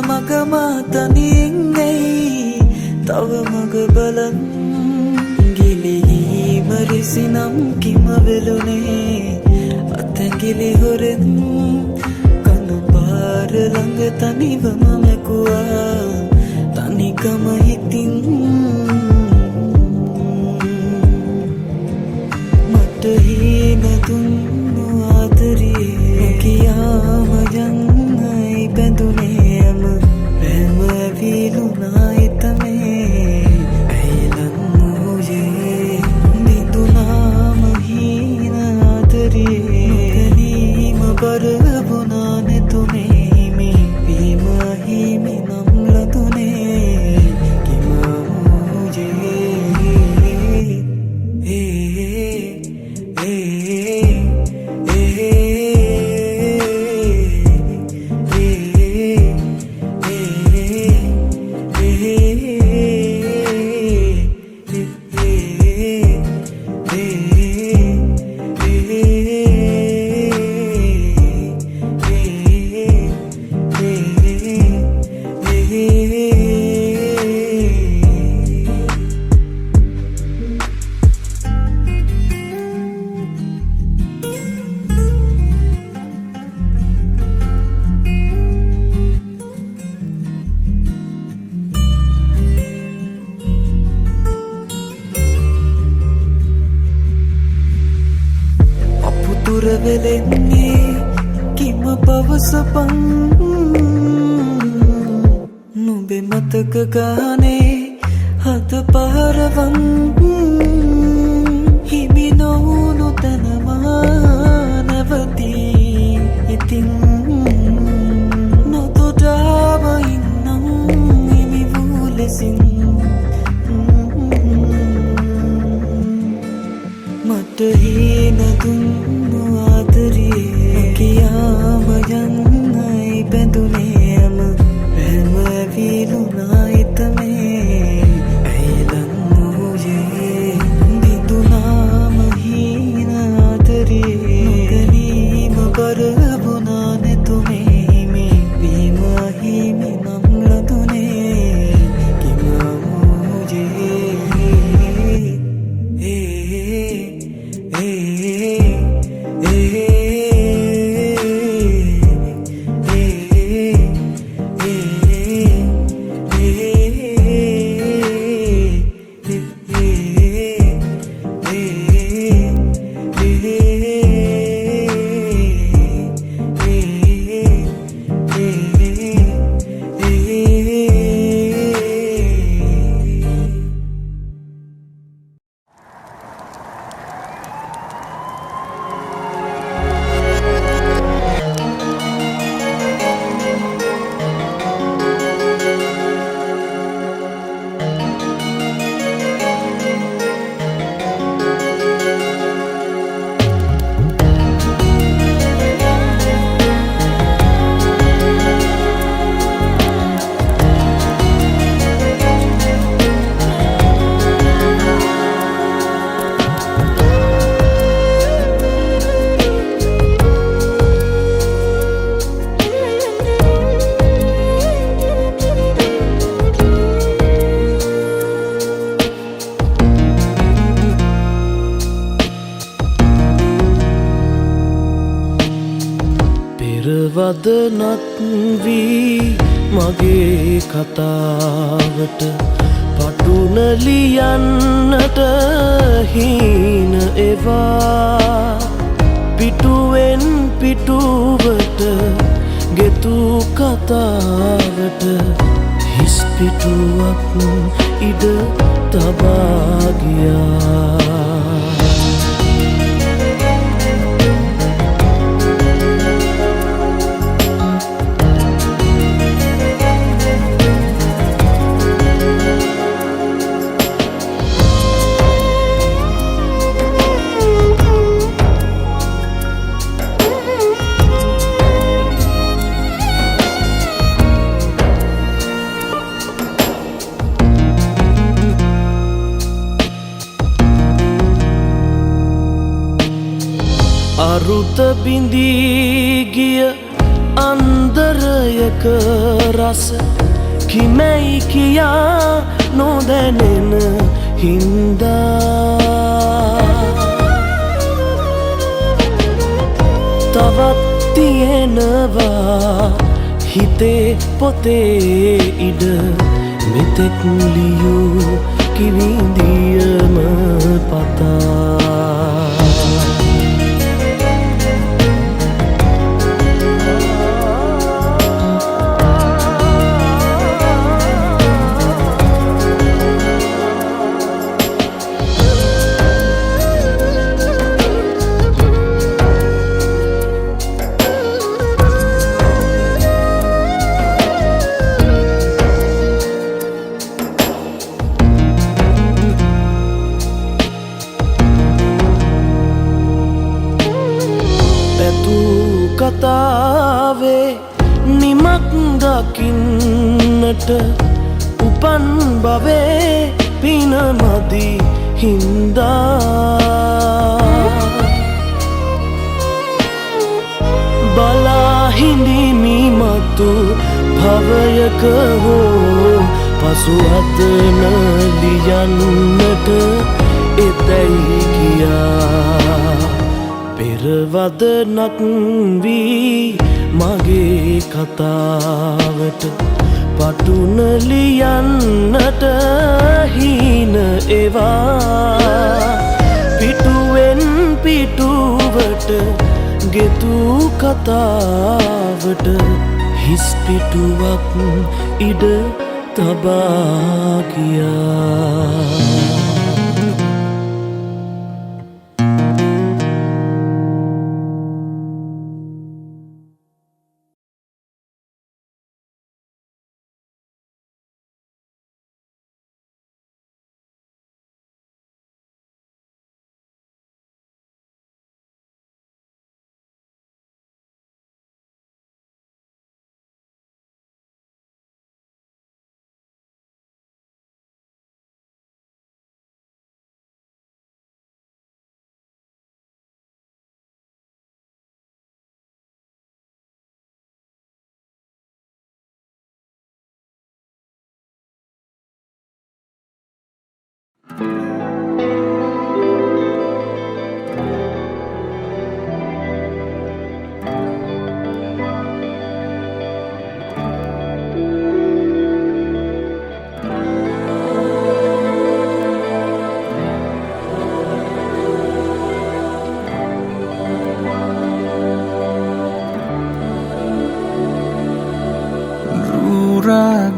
මග මාතනියෙන් ඇයි තව මග බලන් ගිලීම රිසිනම් කිම වෙලුනේ අතැඟිලි හොරෙන් කඳු පාර ළඟ තනිවම මැකුවා තනිකම හිතින් මට හීන දුන්නු ආදරියේ කියාම යන්නයි බැඳුනේම ප්‍රේම ඇවිලුනා හිතමේ ඇයිලන් වූයේ දිදුනාම හීන ආදරියේ නොපැනීම බර වුණා නෙතුනේ හිමි වීම හිමි නම් ලතුනේ කිම වෙලෙන්නේ කිම පවසපන් නුඹේ මතක ගානේ හද පාරවන් හිමි නොවුණු තැනමා නැවතී ඉතින් නොතොඩාම ඉන්නම් හිමි වූ ලෙසින් මට හීන දුන්නු ආදරියේ කියාම යන්නයි බැඳුනේම ප්‍රේම ඇවිලුනා හිතමේ ඇයිලන් වූයේ දිදුනාම හීන ආදරියේ නොපැනීම බර වුණා නෙතුනේ හිමි වීම හිමි නම් ලතුනේ කිම වදනත් වී මගේ කතාවට පටුන ලියන්නට හීන එවා පිටුවෙන් පිටුවට ගෙතු කතාවට හිස් පිටුවක් ඉඩ තබා ගියා අරුත බිඳී ගිය අන්දරය භවයක රස කිමැයි කියා නොදැනෙන හින්දා තවත් තියෙනවා හිතේ පොතේ ඉඩ මෙතෙක් ලියූ කිවිඳියම පතා කතාවේ නිමක් දකින්නට උපන් භවේ පිනමදි හින්දා බලා හිඳිමි මතු භවයක හෝ පසුවතන ලියන්නට එතැයි කියා පෙරවදනක් වී මගේ කතාවට පටුන ලියන්නට හීන ඒවා පිටුවෙන් පිටුවට ගෙතු කතාවට හිස් පිටුවක් ඉඩ තබා ගියා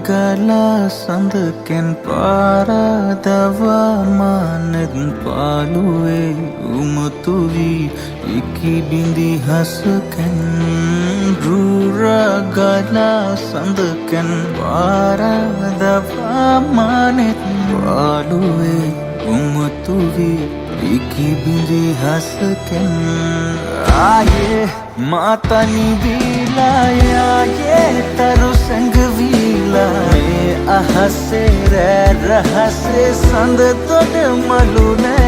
Gala sandaken paradava manet palue umutuvi ikibindi hasken rura gala sandaken paradava manet palue umutuvi ikibindi hasken aye matani vilaya ye taru sang vila ahase rahase sand tod malune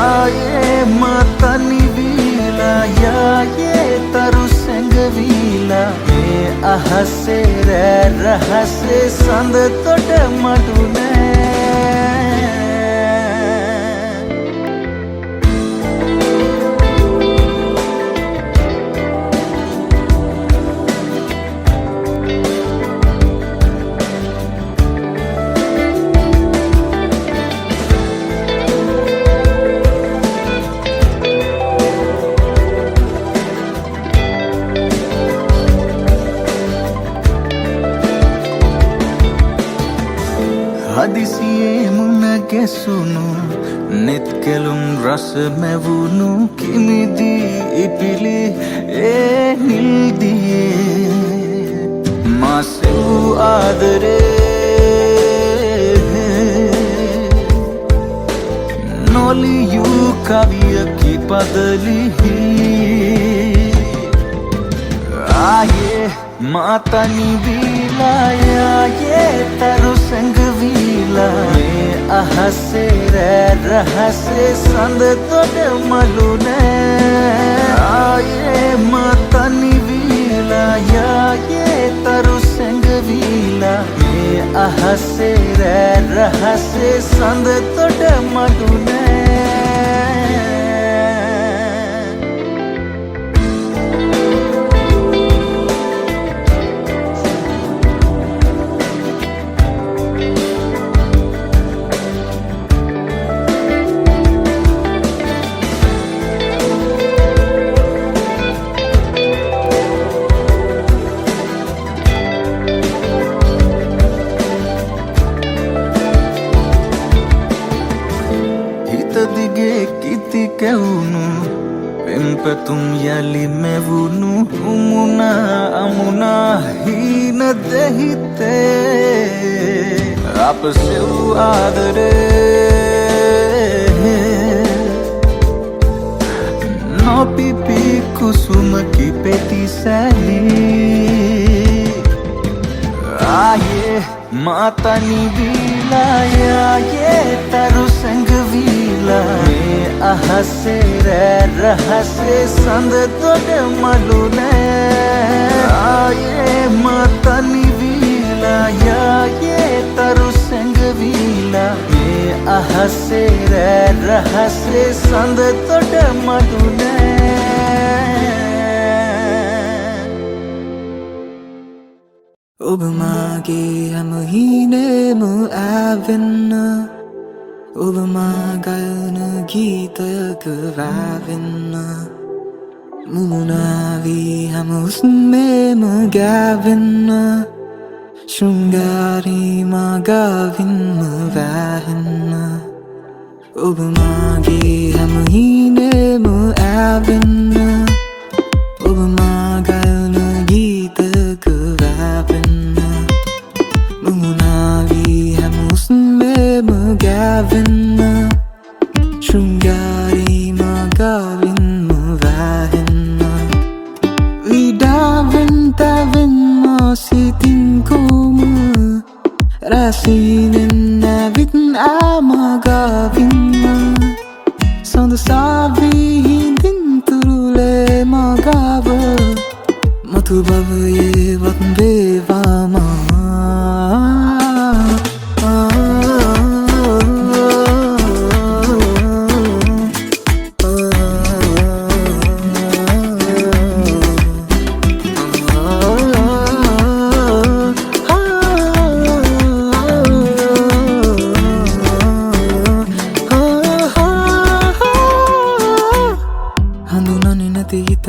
aye matani vilaya ye taru sang vila ahase rahase sand tod malune hadisiye muna gesunu netkelum ras mevunu kimidi ipili nildiye masu adare noli yu kaviya ki padalihi aye matani vilaya ye taru sang vila ahase rahase sand tod malune aye matani vila යායේ තරු සැඟවිලා මේ අහසේ රෑ රහසේ සඳ තොට මඩු නෑ දිගේ කිති කැවුණු පෙම්පතුම් යලි මෙවුණු උමුණා අමුණා හීන දෙහිතේ අප සෙව් ආදරේ නොපිපි කුසුමකි පෙති සැලී ආයේ මාතනි වීලා යායේ තරු සැඟවිලා මේ අහසේ රෑ රහසේ සඳ තොට මඩු නෑ ආයේ මාතනි වීලා යායේ තරු සැඟවිලා මේ අහසේ රෑ රහසේ සඳ තොට මඩු නෑ ඔබ මාගේ හැම හීනෙම ඇවෙන්න ඔබ මා ගයන ගීතයක වැවෙන්න මුමුණාවී හැම උස්මේම ගෑවෙන්න ශෘංගාරී මා ගාවින්ම වැහෙන්න ඔබ මාගේ හැම හීනෙම ඇවෙන්න ඔබ මා ගයන ගීතයක වැවෙන්න මුමුණාවී හැම උස්මේම ගෑවෙන්න ශෘංගාරී මා ගාවින්ම වැහෙන්න විඩාවෙන් තැවෙන්න සිතින් කොම රැසීනෙන් නැවිත් ආමගාවින්න සඳ සාවී හිඳින් තුරුලේ මගාව මතු භවයේ වත් වේවාමා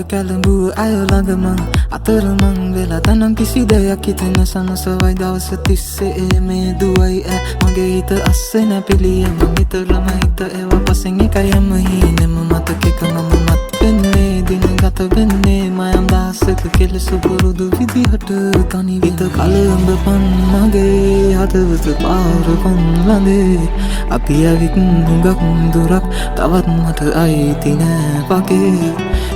කැලඹූ අය ළඟමං අතරමං වෙලා තනම් කිසි දෙයක් හිතෙන සනසවයි දවස තිස්සේ මේ දුවයි මගේ හිත අස්සේ නැපිලියම නිතරම හිත ඒව පසෙන් එකයම හීනෙම මතකෙක මම මත් වෙන්නේ දින ගත වෙන්නේ මයම් දහසක කෙලෙසු පුරුදු විදිහට තනි විත කලඹ පන් මගේ හදවත පාර කොන්ලඳේ අපි ඇවිත් හුඟක් දුරක් තවත් මට අයිති නෑ වගේ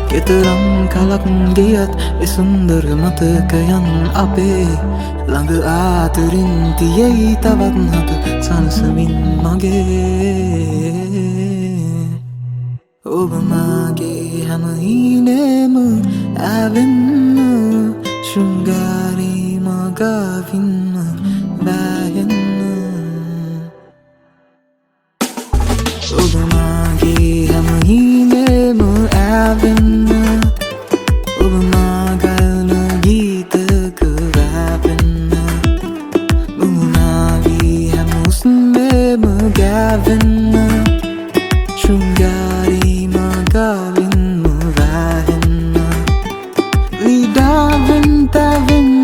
කෙතරම් කලක් ගියත් සුන්දර මතකයන් අපේ ළඟ ආතරින් තියෙයි තවත් හත සනසමින් මගේ ඔබ මාගේ හැම හීනෙම ඇවෙන්න ශෘංගාරී මගාවින්න වැහෙන්න ඔබ මාගේ හැම හීනෙම ඇවෙන්න ඔබ මා ගයන ගීතක වැවෙන්න මුමුණාවී හැම උස්මේම ගෑවෙන්න ශෘංගාරී මගාවින්ම වැහෙන්න විඩාවෙන් තැවෙන්න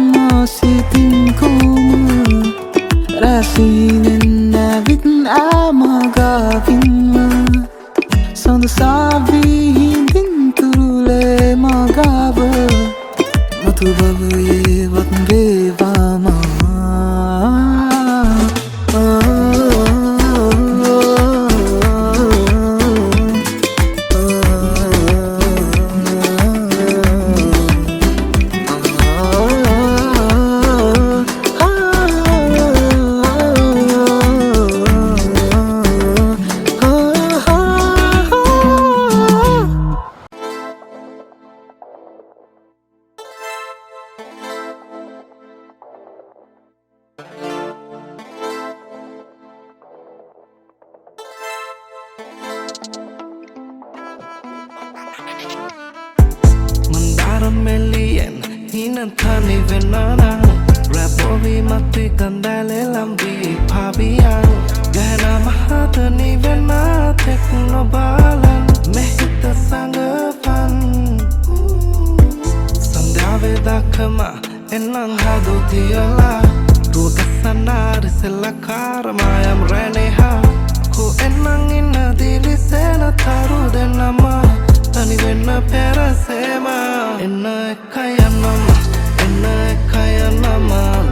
සිතින් කොම රැසීනෙන් නැවිත් ආමගාවින්ම සඳ සාවී හිඳින් තුරුලේ මගාව මතු භවයේ වත් වේවාමා tani venana Rabovi mati kandale lambi pabiyang Gana mahatani vena tekno balan Mehita sangapan Sandhyave dakama enang hadu tiyala Tugasana risela karamayam reneha Ku enang inna dili sena taru denama Tani venna pera sema Enna ekaya nama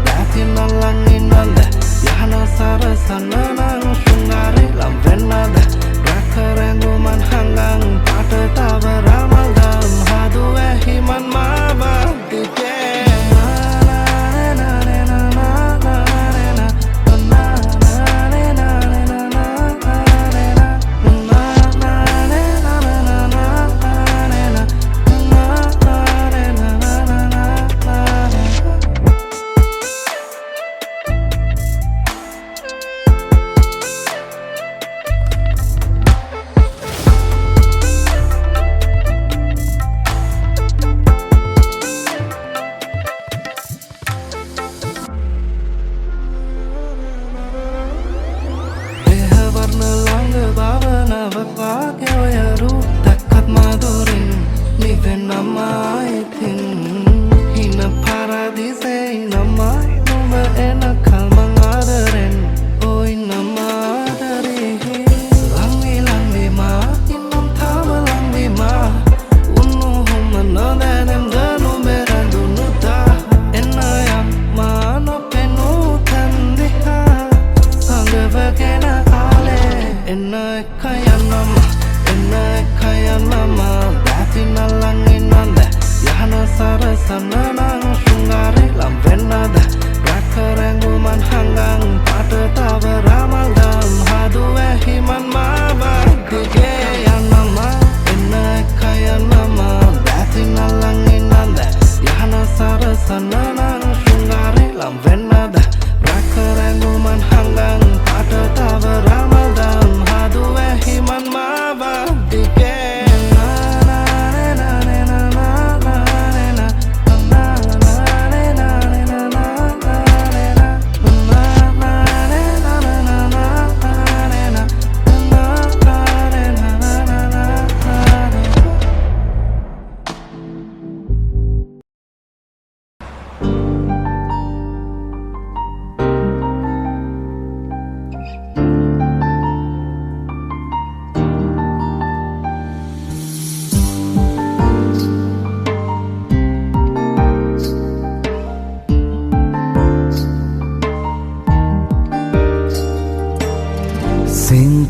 Dati nalangin nanda Yahana sarasana nang shungari lam venna da Rakarengu man hangang Pata tavaramadam Hadu ehiman maba dike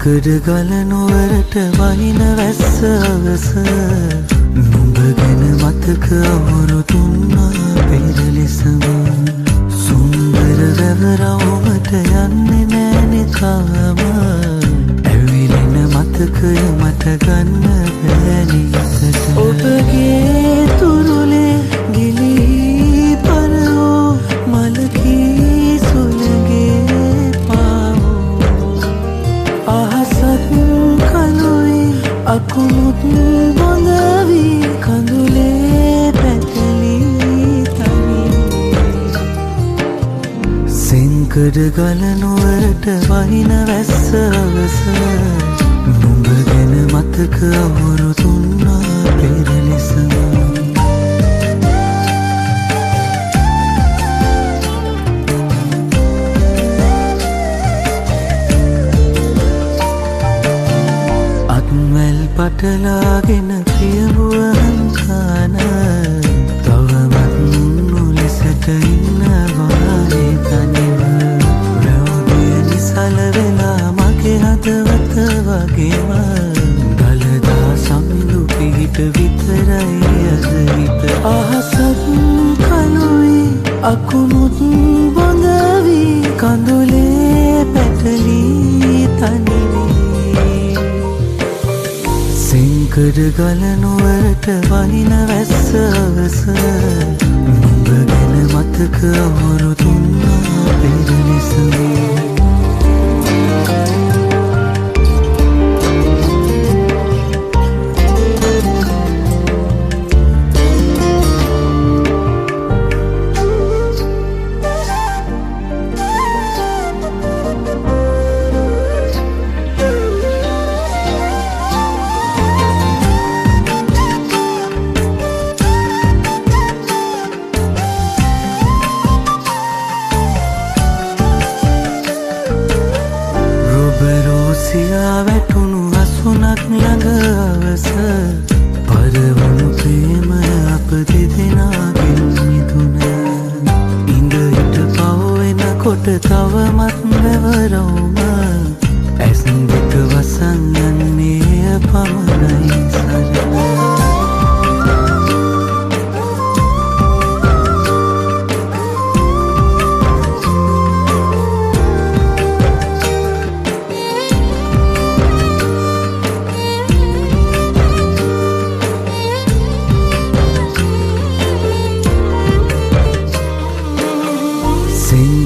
සිංකඩ ගලනුවරට වහින වැස්ස අවස නුඹ ගැන මතක අවුරු තුන්නා පෙරලෙසම සුන්දර වැවරවුමට යන්නේ නෑනේ තාම ඇවිලෙන මතකය මට ගන්න බෑනිසට ඔබගේ තුරුලේ ගිලී පරවෝ මලකී සුළගේ අකුමුත් බොඳවී කඳුලේ පැටලී තනි සිංකඩ ගලනුවරට වහින වැස්ස අවස නුඹ ගැන මතක අවුරු තුන්නා පෙරලෙසම පටලාගෙන ප්‍රියවුව හංකාන තවමත් නොලෙසට ඉන්නවානේ තනිව රැවුදිය නිසල වෙලා මගේ හදවත වගේම ගලදා සමිඳු පිහිට විතරයි අද විත අහසත් කළුයි අකුමුත් බොඳවී කඳුලේ පැටලී තනිවී සිංකඩ ගලනුවරට වහින වැස්ස අවස නුඹ ගැන මතක අවුරු තුන්නා පෙරලෙසම සියා වැටුණු අසුනක් ළඟ අවස පරවුණු ප්‍රේමය අප දෙදෙනාගෙන් මිදුන ඉඳ හිට පවවෙනකොට තවමත් වැවරවුම ඇස් දෙක වසන් යන්නේ පමණයි සරණ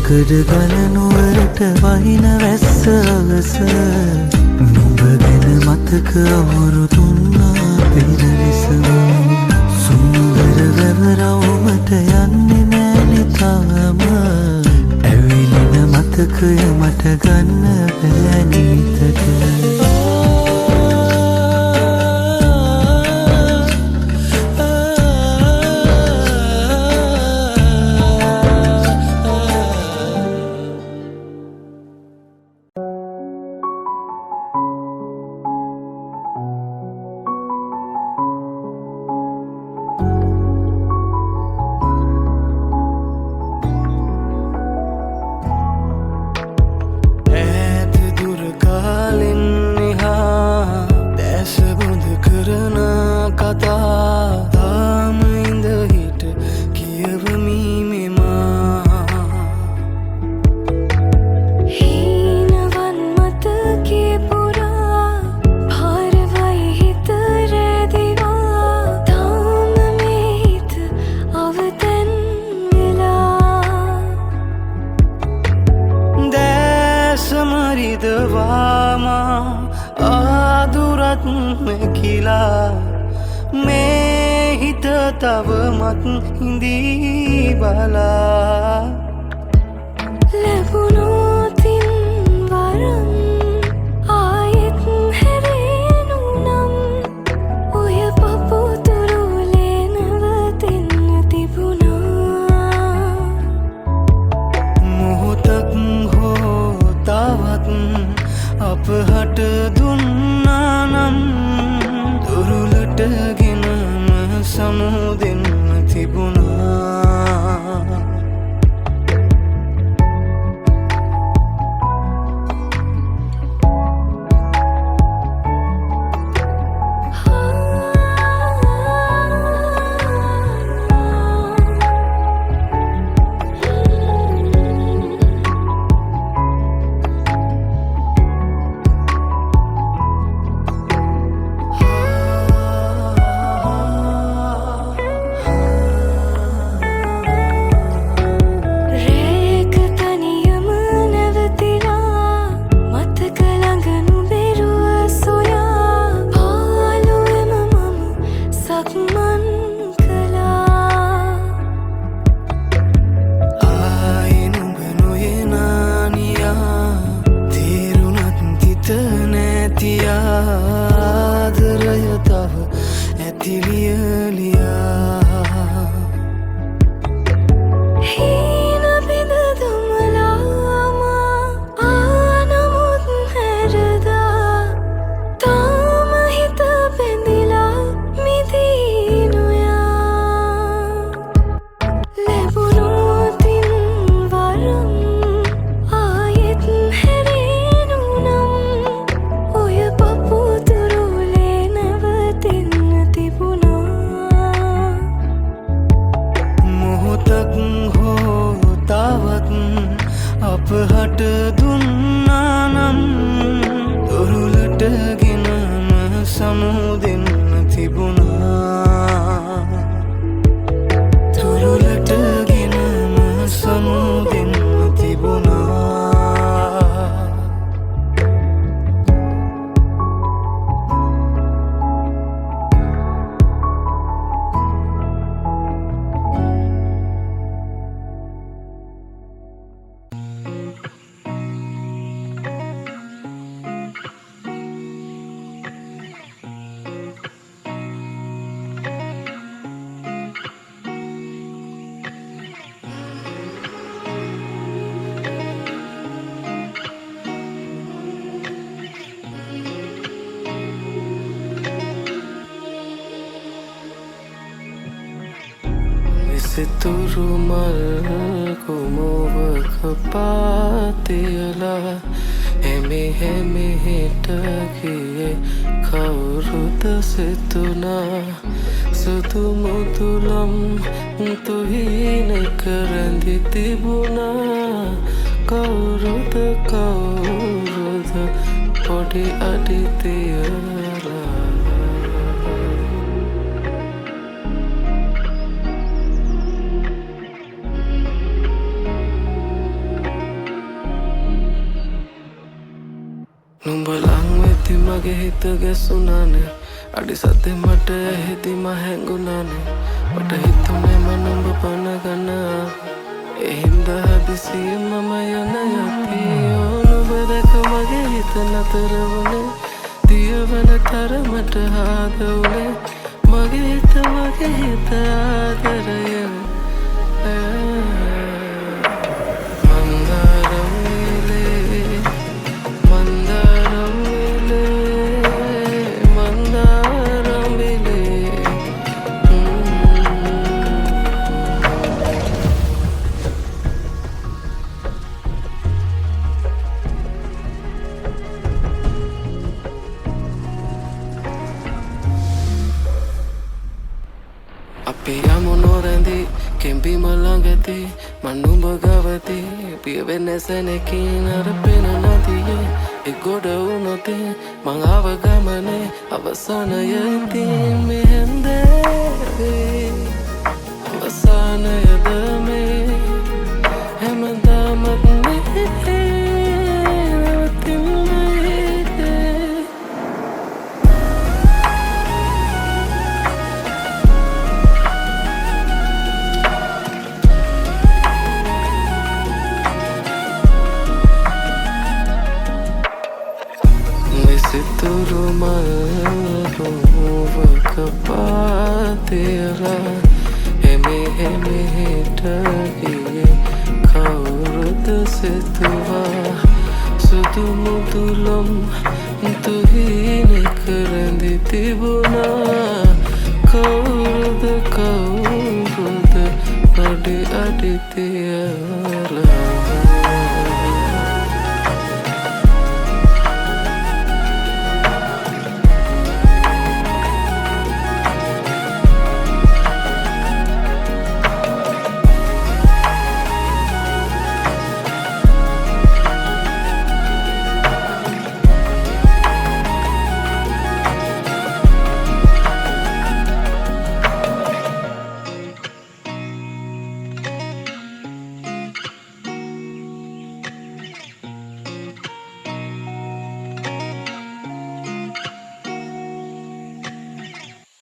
සිංකඩ ගලනුවරට වහින වැස්ස අවස නුඹ ගැන මතක අවුරුදුන්නා පෙර ලෙසම සුන්දර වැවරවුමට යන්නේ නෑනෙ තාම ඇවිලෙන මතකය මට ගන්න බෑ නිතට තවමත් හිඳී බලා ලැබුණෝතින් වරම් ආයෙත් හැරෙනු නම් ඔය පපුතුරුලේ නවතින්න තිබුණා මොහොතක් හෝ තවත් අපහට දුන්නා නම් දුරුලට සමුදෙන්න තිබුණා අපහට දුන්නා නම් දුරුලට ගෙනම සමුදෙන්න තිබුණා දුරුලට ගෙනම සමුදෙන්න තිබුණා rumal kumuvaka patiyala hemi hemi hitakiye kauruta situna sudu mudulam tuhine karandi tibuna kauruta podi aditiyala නුඹලං වෙති මගේ හිත ගැසුනානේ අඩි සතේ මට ඇහෙති මහැඟුණානේ මට හිතුනේ මම නුඹ පන ගන්න ඒ හින්දා හදිසියෙ මම යන යති නුඹ දැක මගේ හිත නතර වුණේ දියවන තරමට ආද වුණේ මගේ හිත ආදරය අපි යමු නොරැඳි කෙම්බිම ළඟදී මං නුඹ ගවදී පිය වෙන සැනකින් අර පෙන නදියේ ඒ ගොඩ වුණොත් මං ආව ගමනේ අවසානයේදී මෙහෙන්දේ අවසානයද මේ හැමදාමත් Siturumal kumuvaka patiyala hemi hemi hitakiye kauruta situva sudu mudulam tuhine karandi tibuna kauruda padi aditiyala